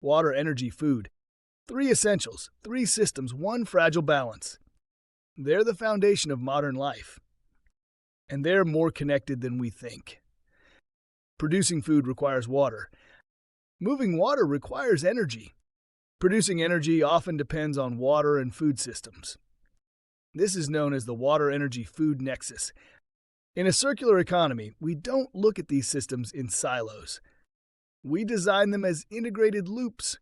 water, energy, food. Three essentials, three systems, one fragile balance. They're the foundation of modern life. And they're more connected than we think. Producing food requires water. Moving water requires energy. Producing energy often depends on water and food systems. This is known as the water-energy-food nexus. In a circular economy, we don't look at these systems in silos. We design them as integrated loops.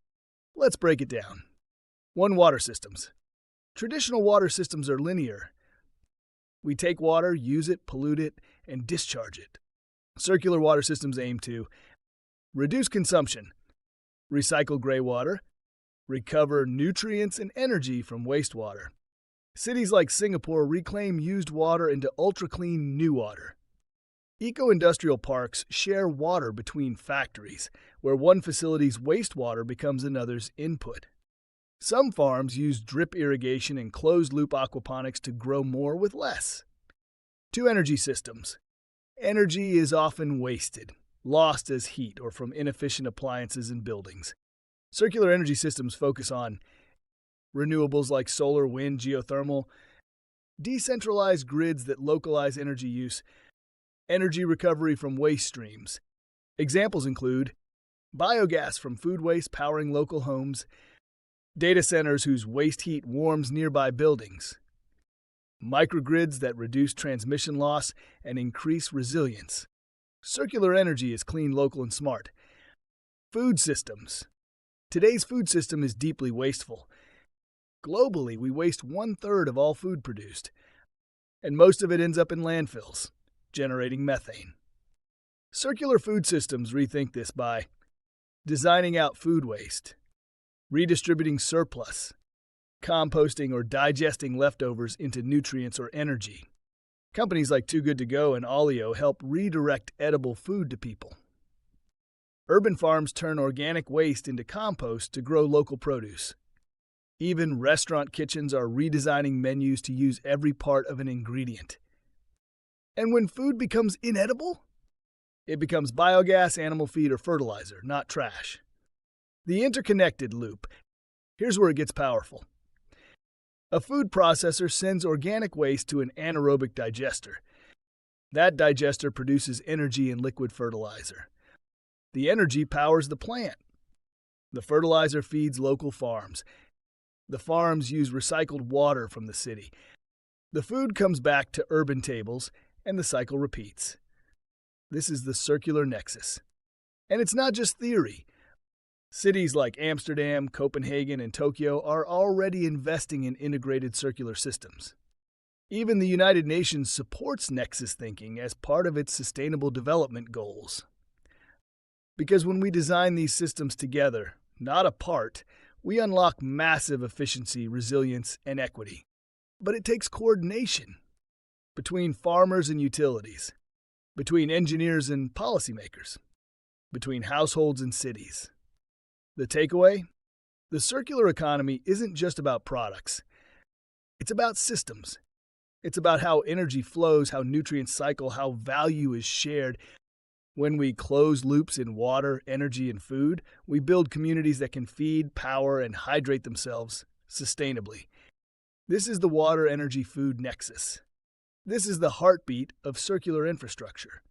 Let's break it down. 1. Water systems. Traditional water systems are linear. We take water, use it, pollute it, and discharge it. Circular water systems aim to reduce consumption, recycle gray water, recover nutrients and energy from wastewater. Cities like Singapore reclaim used water into ultra-clean new water. Eco-industrial parks share water between factories, where one facility's wastewater becomes another's input. Some farms use drip irrigation and closed-loop aquaponics to grow more with less. 2. Energy systems. Energy is often wasted, lost as heat or from inefficient appliances and buildings. Circular energy systems focus on renewables like solar, wind, geothermal, decentralized grids that localize energy use, energy recovery from waste streams. Examples include biogas from food waste powering local homes, data centers whose waste heat warms nearby buildings, microgrids that reduce transmission loss and increase resilience. Circular energy is clean, local, and smart. Food systems. Today's food system is deeply wasteful. Globally, we waste 1/3 of all food produced, and most of it ends up in landfills, generating methane. Circular food systems rethink this by designing out food waste, redistributing surplus, composting or digesting leftovers into nutrients or energy. Companies like Too Good To Go and Olio help redirect edible food to people. Urban farms turn organic waste into compost to grow local produce. Even restaurant kitchens are redesigning menus to use every part of an ingredient. And when food becomes inedible, it becomes biogas, animal feed, or fertilizer, not trash. The interconnected loop. Here's where it gets powerful. A food processor sends organic waste to an anaerobic digester. That digester produces energy and liquid fertilizer. The energy powers the plant. The fertilizer feeds local farms. The farms use recycled water from the city. The food comes back to urban tables, and the cycle repeats. This is the circular nexus. And it's not just theory. Cities like Amsterdam, Copenhagen, and Tokyo are already investing in integrated circular systems. Even the United Nations supports nexus thinking as part of its Sustainable Development Goals. Because when we design these systems together, not apart, we unlock massive efficiency, resilience, and equity. But it takes coordination between farmers and utilities, between engineers and policymakers, between households and cities. The takeaway? The circular economy isn't just about products. It's about systems. It's about how energy flows, how nutrients cycle, how value is shared. When we close loops in water, energy, and food, we build communities that can feed, power, and hydrate themselves sustainably. This is the water-energy-food nexus. This is the heartbeat of circular infrastructure.